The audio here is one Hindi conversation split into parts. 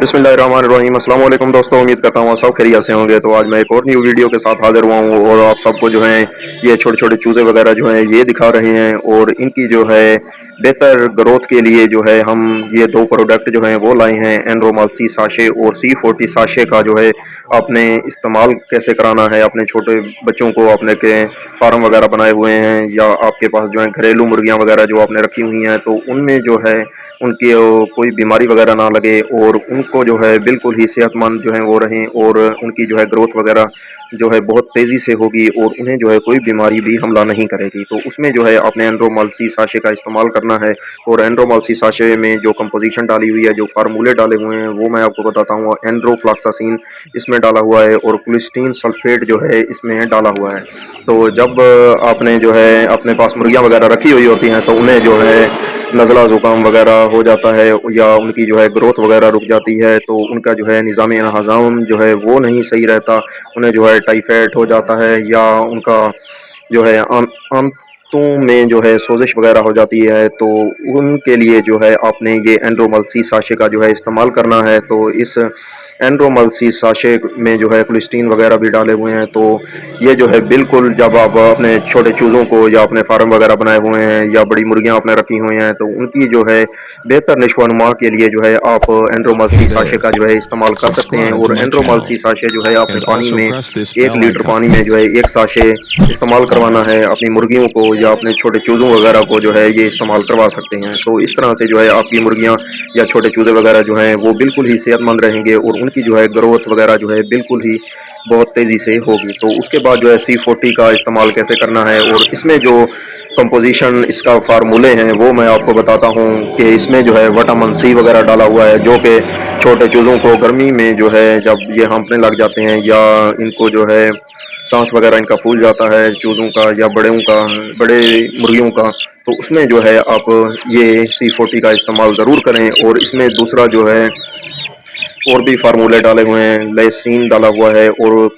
बिस्मिल्लाहिर्रहमानिर्रहीम। अस्सलाम वालेकुम दोस्तों, उम्मीद करता हूँ सब खैरियत से होंगे। तो आज मैं एक और न्यू वीडियो के साथ हाजिर हुआ हूँ और आप सबको जो है ये छोटे छोटे चूज़े वगैरह जो हैं ये दिखा रहे हैं और इनकी जो है बेहतर ग्रोथ के लिए जो है हम ये दो प्रोडक्ट जो हैं वो लाए हैं। एंड्रोमाल्सी साशे और C40 साशे का जो है आपने इस्तेमाल कैसे कराना है अपने छोटे बच्चों को, अपने के फार्म वगैरह बनाए हुए हैं या आपके पास जो है घरेलू मुर्गियाँ वगैरह जो आपने रखी हुई हैं, तो उनमें जो है उनकी कोई बीमारी वगैरह ना लगे और उनको जो है बिल्कुल ही सेहतमंद जो है वो रहें और उनकी जो है ग्रोथ वगैरह जो है बहुत तेज़ी से होगी और उन्हें जो है कोई बीमारी भी हमला नहीं करेगी। तो उसमें जो है आपने एंड्रोमाल्सी साशे का इस्तेमाल करना है और एंड्रोमाल्सी साशे में जो कंपोजिशन डाली हुई है, जो फार्मूले डाले हुए हैं वो मैं आपको बताता हूँ। एंड्रोफ्लॉक्सासिन इसमें डाला हुआ है और क्लिस्टीन सल्फेट जो है इसमें डाला हुआ है। तो जब आपने जो है अपने पास मुर्गियाँ वगैरह रखी हुई होती हैं तो उन्हें जो है नज़ला ज़ुकाम वगैरह हो जाता है या उनकी जो है ग्रोथ वगैरह रुक जाती है, तो उनका जो है निज़ाम हज़म जो है वो नहीं सही रहता। उन्हें जो है टाइफाइड हो जाता है या उनका जो है आंतों में जो है सोजिश वगैरह हो जाती है। तो उनके लिए जो है आपने ये एंड्रोमाल्सी साशे का जो है इस्तेमाल करना है। तो इस एंड्रोमाल्सी साशे में जो है क्लिस्टीन वगैरह भी डाले हुए हैं। तो ये जो है बिल्कुल जब आप अपने छोटे चूज़ों को या अपने फार्म वगैरह बनाए हुए हैं या बड़ी मुर्गियाँ आपने रखी हुई हैं, तो उनकी जो है बेहतर नशोनुमा के लिए जो है आप Hey एंड्रोमाल्सी साशे there, का जो है इस्तेमाल कर सकते हैं। subscribe to और my एंड्रोमाल्सी channel साशे जो है आपने and पानी also में press this 1 bell लीटर पानी icon. में जो है 1 साशे इस्तेमाल करवाना है। अपनी मुर्गियों को या अपने छोटे चूज़ों वगैरह को जो है ये इस्तेमाल करवा सकते हैं। तो इस तरह से जो है आपकी मुर्गियाँ या छोटे चूज़े वगैरह जो हैं वो बिल्कुल ही सेहतमंद रहेंगे और उनकी जो है ग्रोथ वगैरह जो है बिल्कुल ही बहुत तेज़ी से होगी। तो उसके बाद जो है C40 का इस्तेमाल कैसे करना है और इसमें जो कंपोजिशन इसका फार्मूले हैं वो मैं आपको बताता हूँ कि इसमें जो है विटामिन C वगैरह डाला हुआ है, जो कि छोटे चूज़ों को गर्मी में जो है जब ये हाँफने लग जाते हैं या इनको जो है सांस वगैरह इनका फूल जाता है चूज़ों का या बड़े मुर्गियों का, तो उसमें जो है आप ये C40 का इस्तेमाल ज़रूर करें। और इसमें दूसरा जो है और भी फार्मूले डाले हुए हैं, लेसिन डाला हुआ है और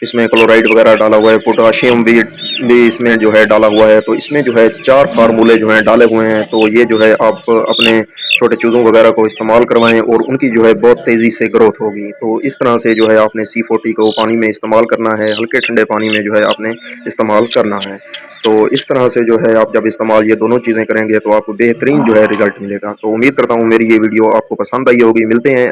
इसमें क्लोराइड वगैरह डाला हुआ है, पोटाशियम भी इसमें जो है डाला हुआ है। तो इसमें जो है 4 फार्मूले जो हैं डाले हुए हैं। तो ये जो है आप अपने छोटे चूज़ों वगैरह को इस्तेमाल करवाएं और उनकी जो है बहुत तेज़ी से ग्रोथ होगी। तो इस तरह से जो है आपने C40 को पानी में इस्तेमाल करना है, हल्के ठंडे पानी में जो है आपने इस्तेमाल करना है। तो इस तरह से जो है आप जब इस्तेमाल ये दोनों चीज़ें करेंगे तो आपको बेहतरीन जो है रिज़ल्ट मिलेगा। तो उम्मीद करता हूँ मेरी ये वीडियो आपको पसंद आई होगी। मिलते हैं